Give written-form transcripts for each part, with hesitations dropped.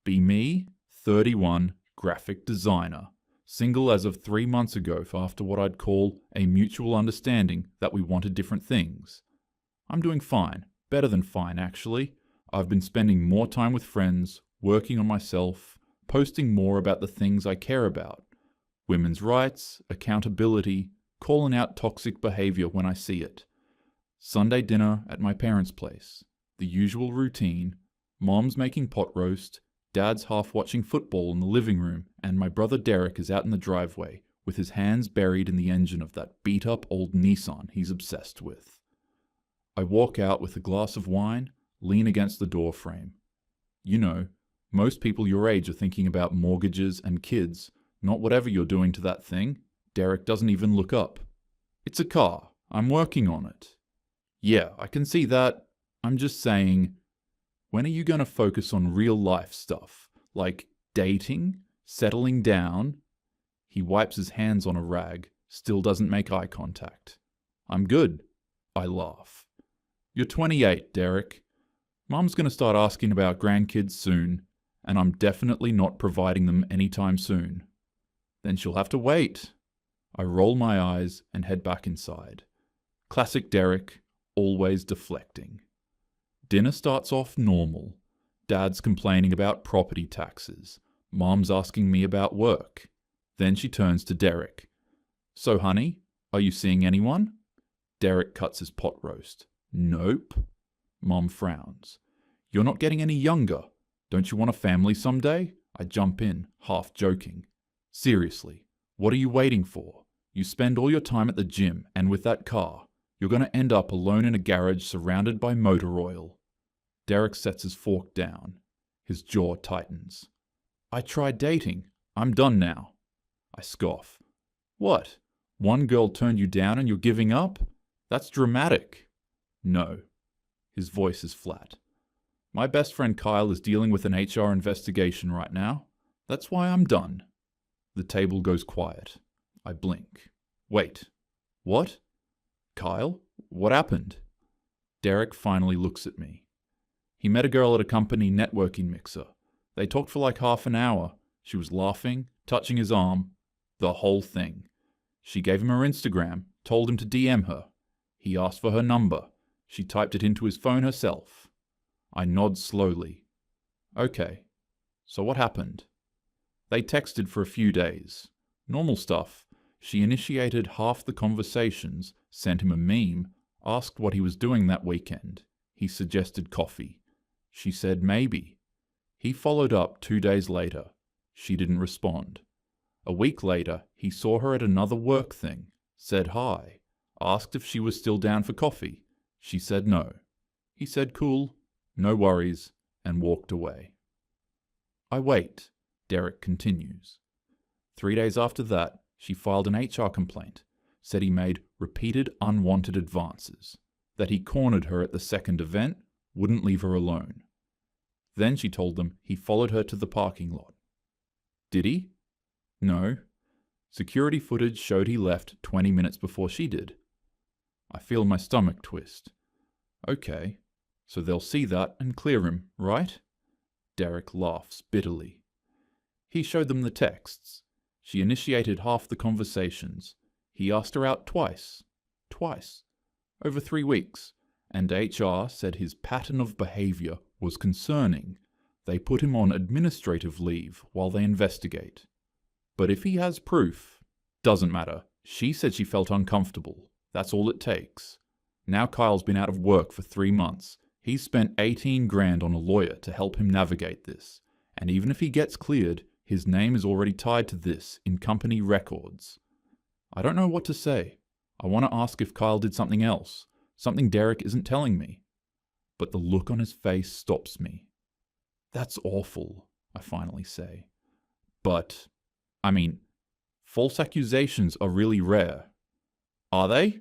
Be me, 31, graphic designer. Single as of 3 months ago after what I'd call a mutual understanding that we wanted different things. I'm doing fine. Better than fine, actually. I've been spending more time with friends, working on myself, posting more about the things I care about. Women's rights, accountability, calling out toxic behavior when I see it. Sunday dinner at my parents' place. The usual routine. Mom's making pot roast, Dad's half watching football in the living room, and my brother Derek is out in the driveway, with his hands buried in the engine of that beat-up old Nissan he's obsessed with. I walk out with a glass of wine, lean against the door frame. You know, most people your age are thinking about mortgages and kids, not whatever you're doing to that thing. Derek doesn't even look up. It's a car. I'm working on it. Yeah, I can see that. I'm just saying, when are you going to focus on real life stuff? Like dating? Settling down? He wipes his hands on a rag, still doesn't make eye contact. I'm good. I laugh. You're 28, Derek. Mum's going to start asking about grandkids soon, and I'm definitely not providing them anytime soon. Then she'll have to wait. I roll my eyes and head back inside. Classic Derek, always deflecting. Dinner starts off normal. Dad's complaining about property taxes. Mom's asking me about work. Then she turns to Derek. So, honey, are you seeing anyone? Derek cuts his pot roast. Nope. Mom frowns. You're not getting any younger. Don't you want a family someday? I jump in, half joking. Seriously, what are you waiting for? You spend all your time at the gym and with that car. You're going to end up alone in a garage surrounded by motor oil. Derek sets his fork down. His jaw tightens. I tried dating. I'm done now. I scoff. What? One girl turned you down and you're giving up? That's dramatic. No. His voice is flat. My best friend Kyle is dealing with an HR investigation right now. That's why I'm done. The table goes quiet. I blink. Wait. What? Kyle? What happened? Derek finally looks at me. He met a girl at a company networking mixer. They talked for like half an hour. She was laughing, touching his arm. The whole thing. She gave him her Instagram, told him to DM her. He asked for her number. She typed it into his phone herself. I nod slowly. Okay. So what happened? They texted for a few days. Normal stuff. She initiated half the conversations, sent him a meme, asked what he was doing that weekend. He suggested coffee. She said maybe. He followed up 2 days later. She didn't respond. A week later, he saw her at another work thing, said hi, asked if she was still down for coffee. She said no. He said cool, no worries, and walked away. I wait, Derek continues. 3 days after that, she filed an HR complaint, said he made repeated unwanted advances, that he cornered her at the second event, wouldn't leave her alone. Then she told them he followed her to the parking lot. Did he? No. Security footage showed he left 20 minutes before she did. I feel my stomach twist. Okay, so they'll see that and clear him, right? Derek laughs bitterly. He showed them the texts. She initiated half the conversations. He asked her out twice. Over 3 weeks. And HR said his pattern of behavior was concerning. They put him on administrative leave while they investigate. But if he has proof, doesn't matter. She said she felt uncomfortable. That's all it takes. Now Kyle's been out of work for 3 months. He's spent 18 grand on a lawyer to help him navigate this. And even if he gets cleared, his name is already tied to this in company records. I don't know what to say. I want to ask if Kyle did something else, something Derek isn't telling me. But the look on his face stops me. That's awful, I finally say. But, false accusations are really rare. Are they?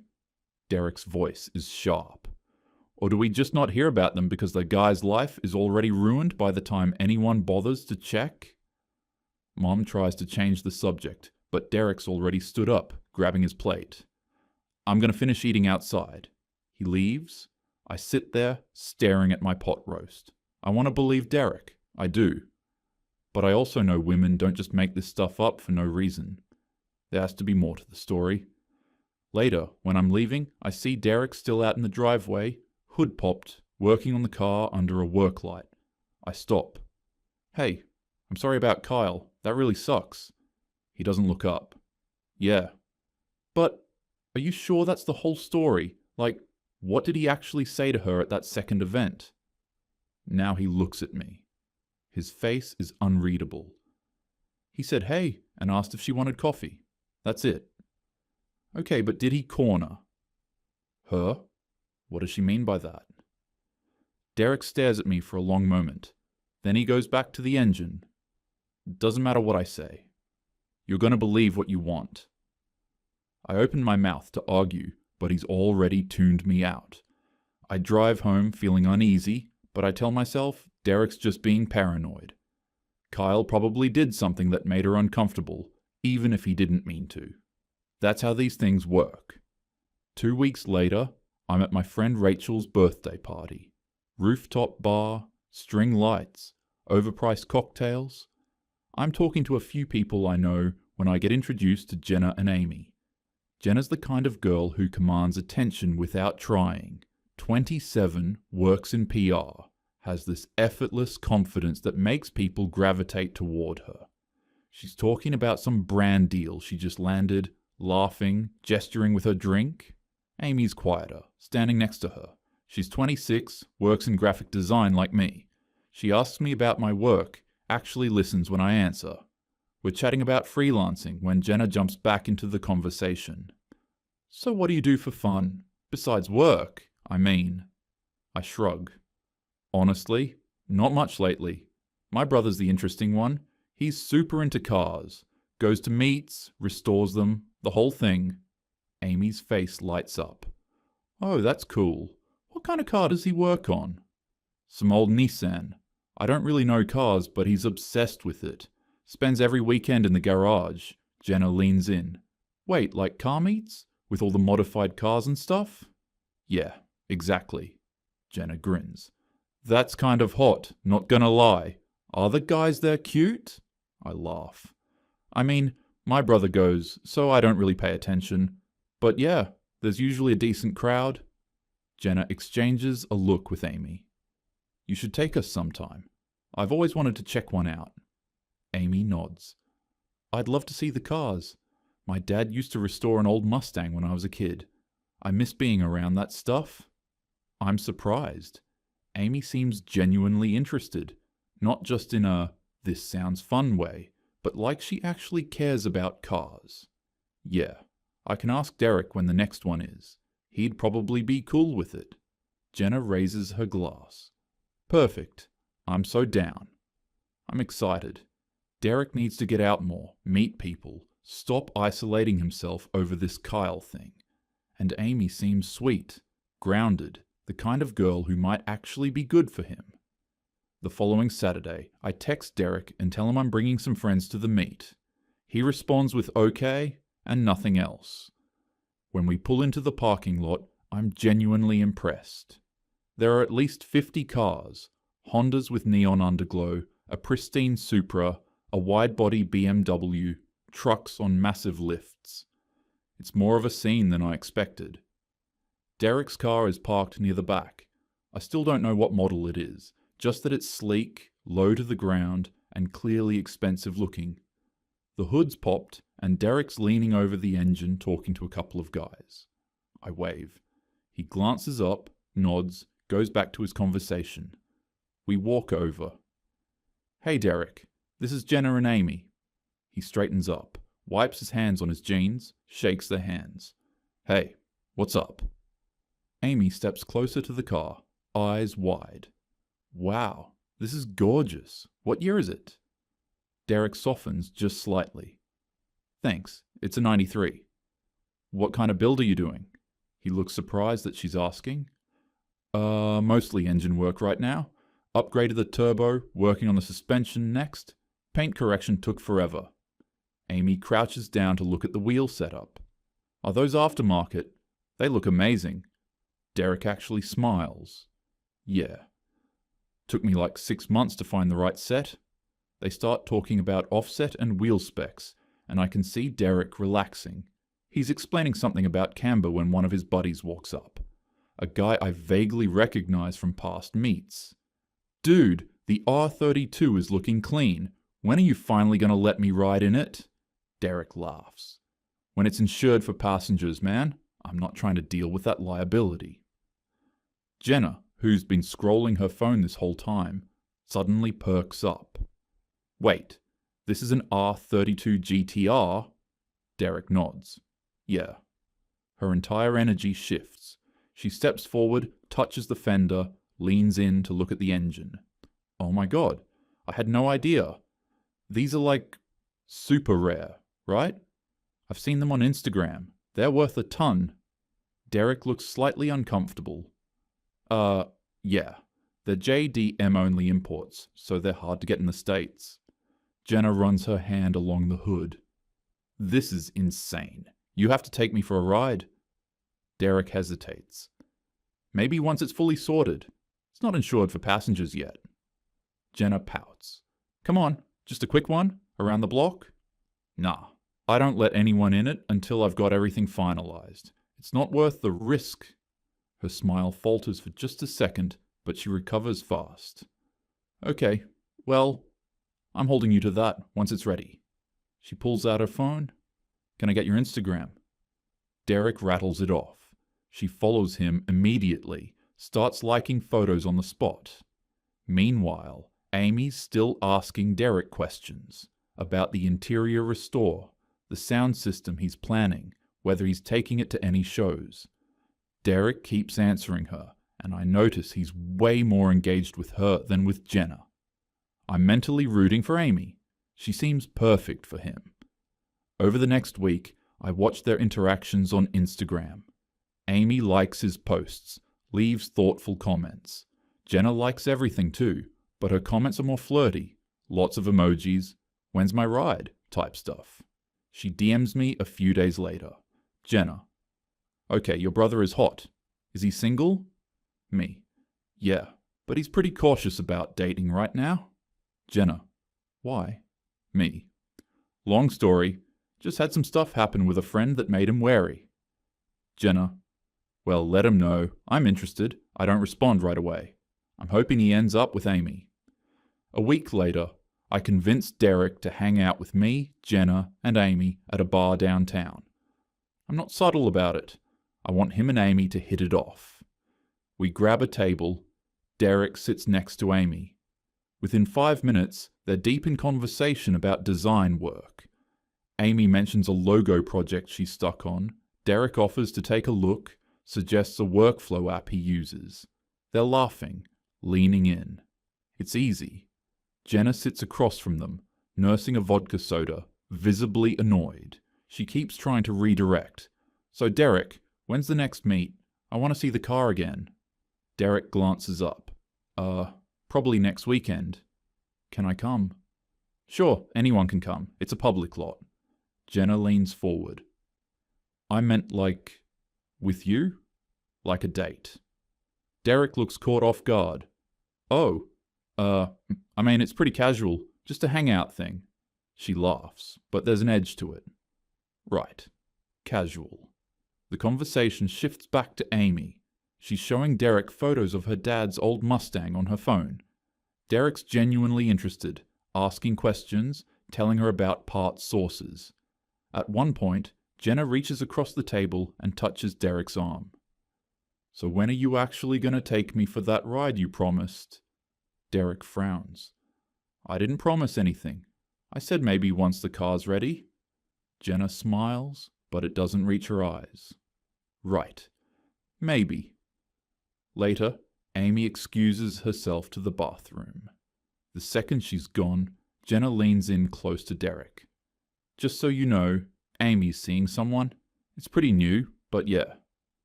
Derek's voice is sharp. Or do we just not hear about them because the guy's life is already ruined by the time anyone bothers to check? Mom tries to change the subject, but Derek's already stood up, grabbing his plate. I'm going to finish eating outside. He leaves. I sit there, staring at my pot roast. I want to believe Derek. I do. But I also know women don't just make this stuff up for no reason. There has to be more to the story. Later, when I'm leaving, I see Derek still out in the driveway, hood popped, working on the car under a work light. I stop. Hey, I'm sorry about Kyle. That really sucks. He doesn't look up. Yeah. But are you sure that's the whole story? Like, what did he actually say to her at that second event? Now he looks at me. His face is unreadable. He said hey and asked if she wanted coffee. That's it. Okay, but did he corner her? What does she mean by that? Derek stares at me for a long moment. Then he goes back to the engine. Doesn't matter what I say. You're going to believe what you want. I open my mouth to argue, but he's already tuned me out. I drive home feeling uneasy, but I tell myself Derek's just being paranoid. Kyle probably did something that made her uncomfortable, even if he didn't mean to. That's how these things work. 2 weeks later, I'm at my friend Rachel's birthday party. Rooftop bar, string lights, overpriced cocktails. I'm talking to a few people I know when I get introduced to Jenna and Amy. Jenna's the kind of girl who commands attention without trying. 27, works in PR, has this effortless confidence that makes people gravitate toward her. She's talking about some brand deal she just landed, laughing, gesturing with her drink. Amy's quieter, standing next to her. She's 26, works in graphic design like me. She asks me about my work, actually listens when I answer. We're chatting about freelancing when Jenna jumps back into the conversation. So what do you do for fun? Besides work, I mean. I shrug. Honestly, not much lately. My brother's the interesting one. He's super into cars. Goes to meets, restores them, the whole thing. Amy's face lights up. Oh, that's cool. What kind of car does he work on? Some old Nissan. I don't really know cars, but he's obsessed with it. Spends every weekend in the garage. Jenna leans in. Wait, like car meets? With all the modified cars and stuff? Yeah, exactly. Jenna grins. That's kind of hot, not gonna lie. Are the guys there cute? I laugh. I mean, my brother goes, so I don't really pay attention. But yeah, there's usually a decent crowd. Jenna exchanges a look with Amy. You should take us sometime. I've always wanted to check one out. Amy nods. I'd love to see the cars. My dad used to restore an old Mustang when I was a kid. I miss being around that stuff. I'm surprised. Amy seems genuinely interested, not just in a this sounds fun way, but like she actually cares about cars. Yeah, I can ask Derek when the next one is. He'd probably be cool with it. Jenna raises her glass. Perfect. I'm so down. I'm excited. Derek needs to get out more, meet people, stop isolating himself over this Kyle thing. And Amy seems sweet, grounded, the kind of girl who might actually be good for him. The following Saturday, I text Derek and tell him I'm bringing some friends to the meet. He responds with okay and nothing else. When we pull into the parking lot, I'm genuinely impressed. There are at least 50 cars, Hondas with neon underglow, a pristine Supra, a wide-body BMW, trucks on massive lifts. It's more of a scene than I expected. Derek's car is parked near the back. I still don't know what model it is, just that it's sleek, low to the ground, and clearly expensive looking. The hood's popped, and Derek's leaning over the engine talking to a couple of guys. I wave. He glances up, nods, goes back to his conversation. We walk over. Hey Derek, this is Jenna and Amy. He straightens up, wipes his hands on his jeans, shakes their hands. Hey, what's up? Amy steps closer to the car, eyes wide. Wow, this is gorgeous. What year is it? Derek softens just slightly. Thanks, it's a 93. What kind of build are you doing? He looks surprised that she's asking. Mostly engine work right now. Upgraded the turbo, working on the suspension next. Paint correction took forever. Amy crouches down to look at the wheel setup. Are those aftermarket? They look amazing. Derek actually smiles. Yeah. Took me like 6 months to find the right set. They start talking about offset and wheel specs, and I can see Derek relaxing. He's explaining something about camber when one of his buddies walks up. A guy I vaguely recognize from past meets. Dude, the R32 is looking clean. When are you finally going to let me ride in it? Derek laughs. When it's insured for passengers, man. I'm not trying to deal with that liability. Jenna, who's been scrolling her phone this whole time, suddenly perks up. Wait, this is an R32 GTR? Derek nods. Yeah. Her entire energy shifts. She steps forward, touches the fender, leans in to look at the engine. Oh my god, I had no idea. These are like super rare, right? I've seen them on Instagram. They're worth a ton. Derek looks slightly uncomfortable. Yeah. They're JDM only imports, so they're hard to get in the States. Jenna runs her hand along the hood. This is insane. You have to take me for a ride. Derek hesitates. Maybe once it's fully sorted. It's not insured for passengers yet. Jenna pouts. Come on, just a quick one? Around the block? Nah, I don't let anyone in it until I've got everything finalized. It's not worth the risk. Her smile falters for just a second, but she recovers fast. Okay, well, I'm holding you to that once it's ready. She pulls out her phone. Can I get your Instagram? Derek rattles it off. She follows him immediately, starts liking photos on the spot. Meanwhile, Amy's still asking Derek questions about the interior restore, the sound system he's planning, whether he's taking it to any shows. Derek keeps answering her, and I notice he's way more engaged with her than with Jenna. I'm mentally rooting for Amy. She seems perfect for him. Over the next week, I watch their interactions on Instagram. Amy likes his posts, leaves thoughtful comments. Jenna likes everything too, but her comments are more flirty. Lots of emojis, when's my ride type stuff. She DMs me a few days later. Jenna. Okay, your brother is hot. Is he single? Me. Yeah, but he's pretty cautious about dating right now. Jenna. Why? Me. Long story, just had some stuff happen with a friend that made him wary. Jenna. Well, let him know. I'm interested. I don't respond right away. I'm hoping he ends up with Amy. A week later, I convinced Derek to hang out with me, Jenna, and Amy at a bar downtown. I'm not subtle about it. I want him and Amy to hit it off. We grab a table. Derek sits next to Amy. Within 5 minutes, they're deep in conversation about design work. Amy mentions a logo project she's stuck on. Derek offers to take a look, suggests a workflow app he uses. They're laughing, leaning in. It's easy. Jenna sits across from them, nursing a vodka soda, visibly annoyed. She keeps trying to redirect. So Derek, when's the next meet? I want to see the car again. Derek glances up. Probably next weekend. Can I come? Sure, anyone can come. It's a public lot. Jenna leans forward. I meant like, with you? Like a date. Derek looks caught off guard. Oh, I mean, it's pretty casual, just a hangout thing. She laughs, but there's an edge to it. Right. Casual. The conversation shifts back to Amy. She's showing Derek photos of her dad's old Mustang on her phone. Derek's genuinely interested, asking questions, telling her about part sources. At one point, Jenna reaches across the table and touches Derek's arm. So when are you actually going to take me for that ride you promised? Derek frowns. I didn't promise anything. I said maybe once the car's ready. Jenna smiles, but it doesn't reach her eyes. Right. Maybe. Later, Amy excuses herself to the bathroom. The second she's gone, Jenna leans in close to Derek. Just so you know, Amy's seeing someone. It's pretty new, but yeah,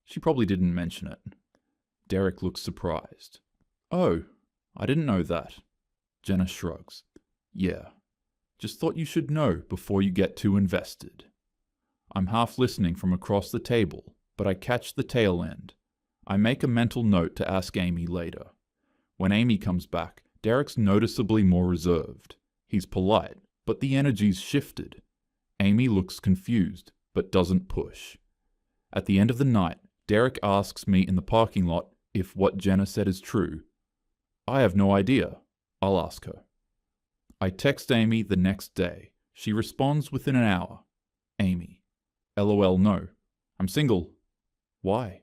she probably didn't mention it. Derek looks surprised. Oh, I didn't know that. Jenna shrugs. Yeah, just thought you should know before you get too invested. I'm half listening from across the table, but I catch the tail end. I make a mental note to ask Amy later. When Amy comes back, Derek's noticeably more reserved. He's polite, but the energy's shifted. Amy looks confused, but doesn't push. At the end of the night, Derek asks me in the parking lot if what Jenna said is true. I have no idea. I'll ask her. I text Amy the next day. She responds within an hour. Amy. LOL no. I'm single. Why?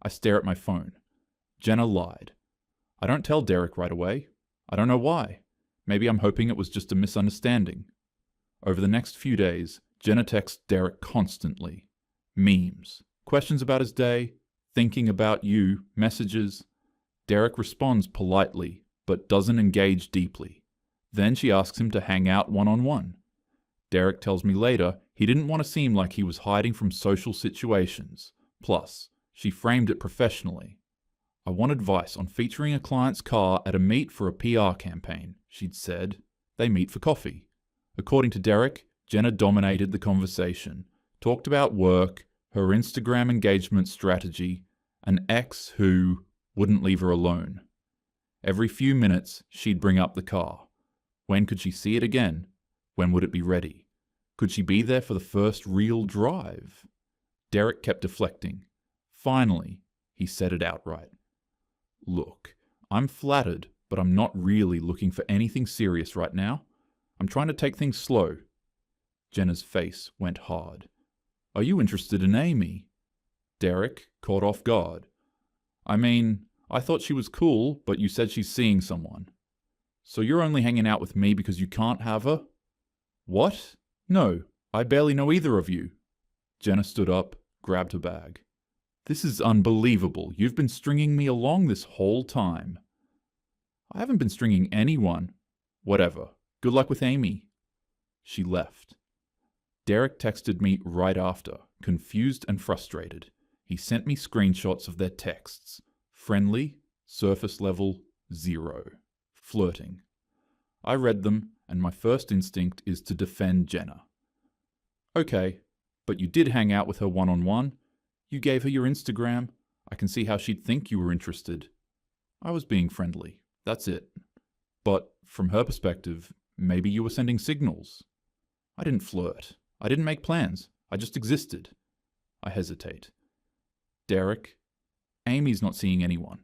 I stare at my phone. Jenna lied. I don't tell Derek right away. I don't know why. Maybe I'm hoping it was just a misunderstanding. Over the next few days, Jenna texts Derek constantly. Memes. Questions about his day. Thinking about you. Messages. Derek responds politely, but doesn't engage deeply. Then she asks him to hang out one-on-one. Derek tells me later he didn't want to seem like he was hiding from social situations. Plus, she framed it professionally. I want advice on featuring a client's car at a meet for a PR campaign, she'd said. They meet for coffee. According to Derek, Jenna dominated the conversation, talked about work, her Instagram engagement strategy, an ex who wouldn't leave her alone. Every few minutes, she'd bring up the car. When could she see it again? When would it be ready? Could she be there for the first real drive? Derek kept deflecting. Finally, he said it outright. Look, I'm flattered, but I'm not really looking for anything serious right now. I'm trying to take things slow. Jenna's face went hard. Are you interested in Amy? Derek, caught off guard. I mean, I thought she was cool, but you said she's seeing someone. So you're only hanging out with me because you can't have her? What? No, I barely know either of you. Jenna stood up, grabbed her bag. This is unbelievable. You've been stringing me along this whole time. I haven't been stringing anyone. Whatever. Good luck with Amy. She left. Derek texted me right after, confused and frustrated. He sent me screenshots of their texts. Friendly, surface level, 0. Flirting. I read them, and my first instinct is to defend Jenna. Okay, but you did hang out with her one-on-one. You gave her your Instagram. I can see how she'd think you were interested. I was being friendly. That's it. But from her perspective, maybe you were sending signals. I didn't flirt. I didn't make plans. I just existed. I hesitate. Derek, Amy's not seeing anyone.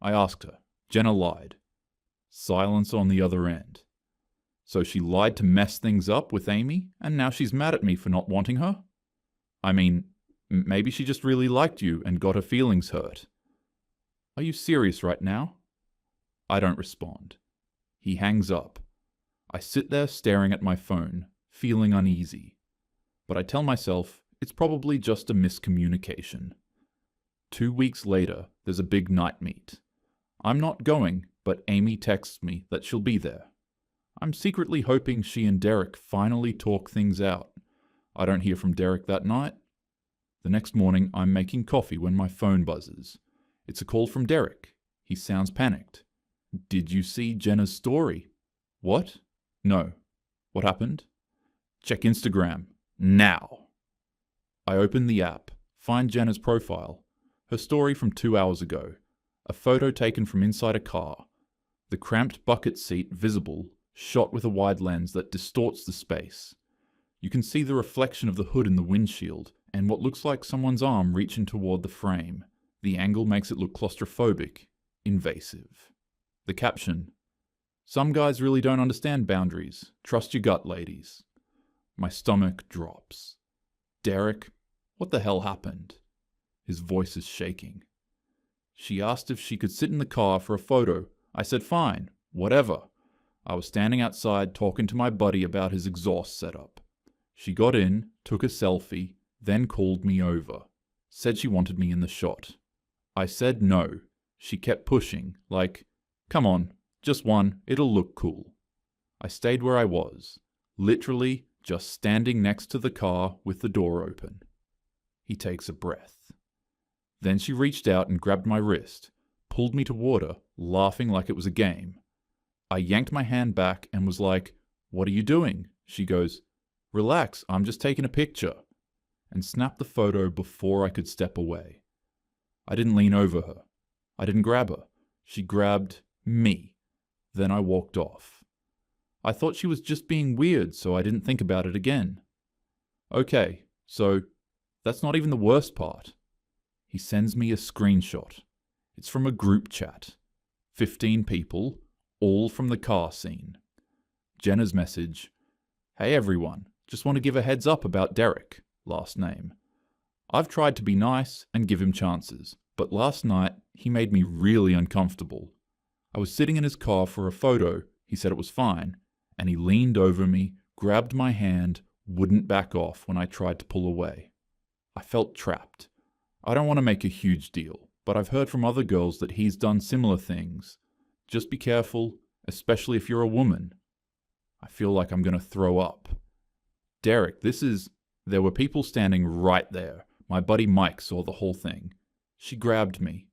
I asked her. Jenna lied. Silence on the other end. So she lied to mess things up with Amy, and now she's mad at me for not wanting her? I mean, maybe she just really liked you and got her feelings hurt. Are you serious right now? I don't respond. He hangs up. I sit there staring at my phone, feeling uneasy. But I tell myself it's probably just a miscommunication. 2 weeks later, there's a big night meet. I'm not going, but Amy texts me that she'll be there. I'm secretly hoping she and Derek finally talk things out. I don't hear from Derek that night. The next morning, I'm making coffee when my phone buzzes. It's a call from Derek. He sounds panicked. Did you see Jenna's story? What? No. What happened? Check Instagram. Now. I open the app, find Jenna's profile. Her story from 2 hours ago. A photo taken from inside a car. The cramped bucket seat visible, shot with a wide lens that distorts the space. You can see the reflection of the hood in the windshield, and what looks like someone's arm reaching toward the frame. The angle makes it look claustrophobic, invasive. The caption, "Some guys really don't understand boundaries. Trust your gut, ladies." My stomach drops. Derek, what the hell happened? His voice is shaking. She asked if she could sit in the car for a photo. I said fine, whatever. I was standing outside talking to my buddy about his exhaust setup. She got in, took a selfie, then called me over. Said she wanted me in the shot. I said no. She kept pushing, like, come on, just one, it'll look cool. I stayed where I was, literally just standing next to the car with the door open. He takes a breath. Then she reached out and grabbed my wrist, pulled me toward her, laughing like it was a game. I yanked my hand back and was like, "What are you doing?" She goes, "Relax, I'm just taking a picture," and snapped the photo before I could step away. I didn't lean over her. I didn't grab her. She grabbed me. Then I walked off. I thought she was just being weird, so I didn't think about it again. Okay, so that's not even the worst part. He sends me a screenshot. It's from a group chat. 15 people, all from the car scene. Jenna's message: "Hey everyone, just want to give a heads up about Derek, last name. I've tried to be nice and give him chances, but last night he made me really uncomfortable. I was sitting in his car for a photo, he said it was fine, and he leaned over me, grabbed my hand, wouldn't back off when I tried to pull away. I felt trapped. I don't want to make a huge deal, but I've heard from other girls that he's done similar things. Just be careful, especially if you're a woman." I feel like I'm going to throw up. Derek, there were people standing right there. My buddy Mike saw the whole thing. She grabbed me.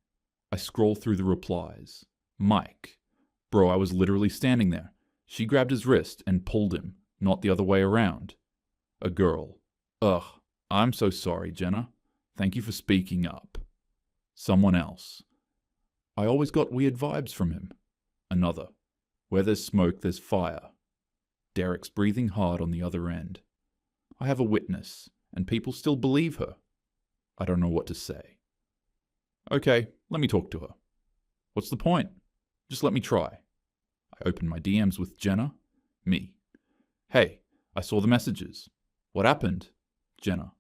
I scroll through the replies. Mike. Bro, I was literally standing there. She grabbed his wrist and pulled him, not the other way around. A girl. Ugh, I'm so sorry, Jenna. Thank you for speaking up. Someone else. I always got weird vibes from him. Another. Where there's smoke, there's fire. Derek's breathing hard on the other end. I have a witness, and people still believe her. I don't know what to say. Okay, let me talk to her. What's the point? Just let me try. I open my DMs with Jenna. Me. Hey, I saw the messages. What happened? Jenna.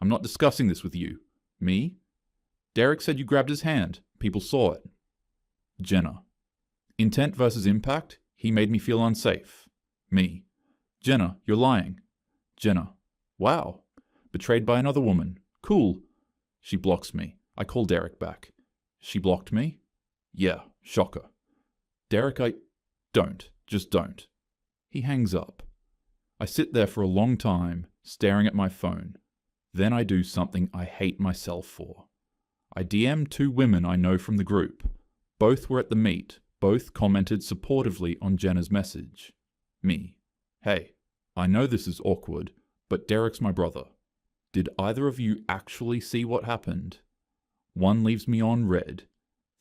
I'm not discussing this with you. Me. Derek said you grabbed his hand. People saw it. Jenna. Intent versus impact. He made me feel unsafe. Me. Jenna, you're lying. Jenna. Wow. Betrayed by another woman. Cool. She blocks me. I call Derek back. She blocked me? Yeah, shocker. Derek, just don't. He hangs up. I sit there for a long time, staring at my phone. Then I do something I hate myself for. I DM 2 women I know from the group. Both were at the meet. Both commented supportively on Jenna's message. Me. Hey, I know this is awkward, but Derek's my brother. Did either of you actually see what happened? One leaves me on red.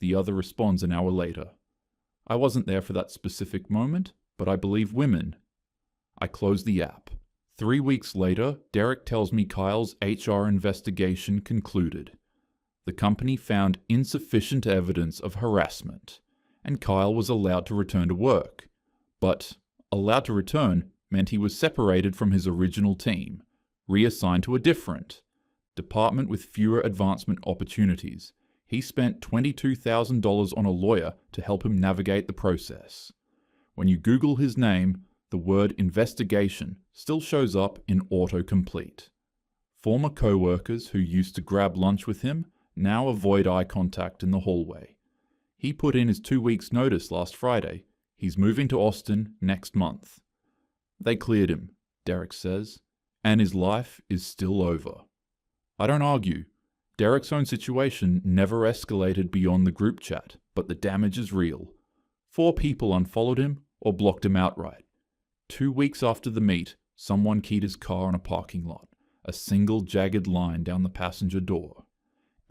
The other responds an hour later. I wasn't there for that specific moment, but I believe women. I close the app. 3 weeks later, Derek tells me Kyle's HR investigation concluded. The company found insufficient evidence of harassment, and Kyle was allowed to return to work. But allowed to return meant he was separated from his original team, reassigned to a different department with fewer advancement opportunities. He spent $22,000 on a lawyer to help him navigate the process. When you Google his name, the word investigation still shows up in autocomplete. Former co-workers who used to grab lunch with him now avoid eye contact in the hallway. He put in his 2 weeks' notice last Friday. He's moving to Austin next month. They cleared him, Derek says, and his life is still over. I don't argue. Derek's own situation never escalated beyond the group chat, but the damage is real. 4 people unfollowed him or blocked him outright. 2 weeks after the meet, someone keyed his car in a parking lot, a single jagged line down the passenger door.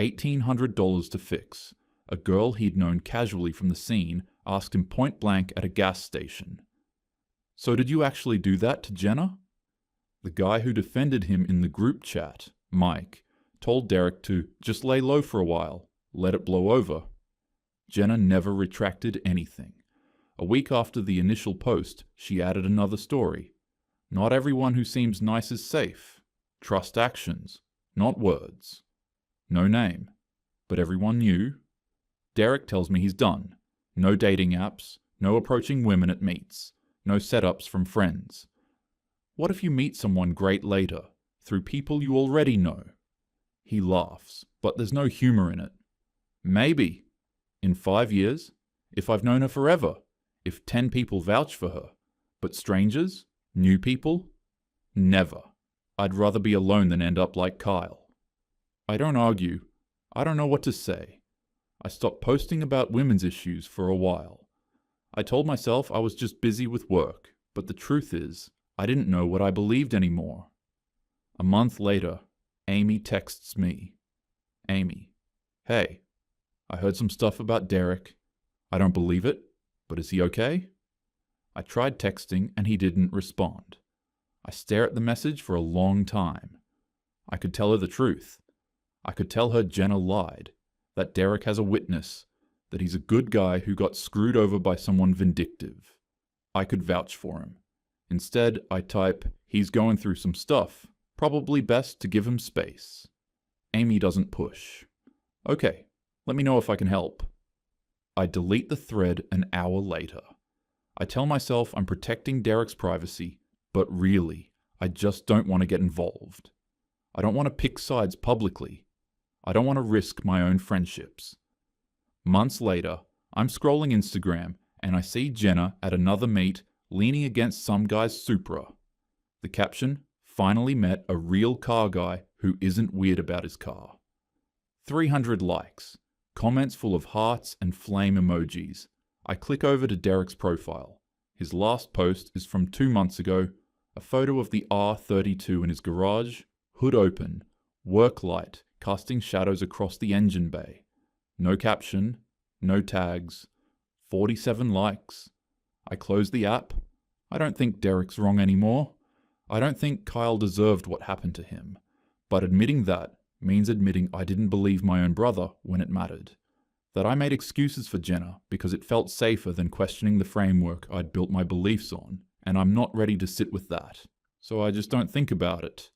$1,800 to fix. A girl he'd known casually from the scene asked him point blank at a gas station. So did you actually do that to Jenna? The guy who defended him in the group chat, Mike, told Derek to just lay low for a while, let it blow over. Jenna never retracted anything. A week after the initial post, she added another story. Not everyone who seems nice is safe. Trust actions, not words. No name, but everyone knew. Derek tells me he's done. No dating apps, no approaching women at meets, no setups from friends. What if you meet someone great later, through people you already know? He laughs, but there's no humor in it. Maybe. In 5 years? If I've known her forever? If 10 people vouch for her? But strangers? New people? Never. I'd rather be alone than end up like Kyle. I don't argue. I don't know what to say. I stopped posting about women's issues for a while. I told myself I was just busy with work, but the truth is, I didn't know what I believed anymore. A month later, Amy texts me. Amy, hey, I heard some stuff about Derek. I don't believe it, but is he okay? I tried texting and he didn't respond. I stare at the message for a long time. I could tell her the truth. I could tell her Jenna lied, that Derek has a witness, that he's a good guy who got screwed over by someone vindictive. I could vouch for him. Instead, I type, he's going through some stuff. Probably best to give him space. Amy doesn't push. Okay, let me know if I can help. I delete the thread an hour later. I tell myself I'm protecting Derek's privacy, but really, I just don't want to get involved. I don't want to pick sides publicly. I don't want to risk my own friendships. Months later, I'm scrolling Instagram and I see Jenna at another meet leaning against some guy's Supra. The caption, finally met a real car guy who isn't weird about his car. 300 likes, comments full of hearts and flame emojis. I click over to Derek's profile. His last post is from 2 months ago, a photo of the R32 in his garage, hood open, work light casting shadows across the engine bay. No caption, no tags, 47 likes. I close the app. I don't think Derek's wrong anymore. I don't think Kyle deserved what happened to him. But admitting that means admitting I didn't believe my own brother when it mattered. That I made excuses for Jenna because it felt safer than questioning the framework I'd built my beliefs on, and I'm not ready to sit with that. So I just don't think about it.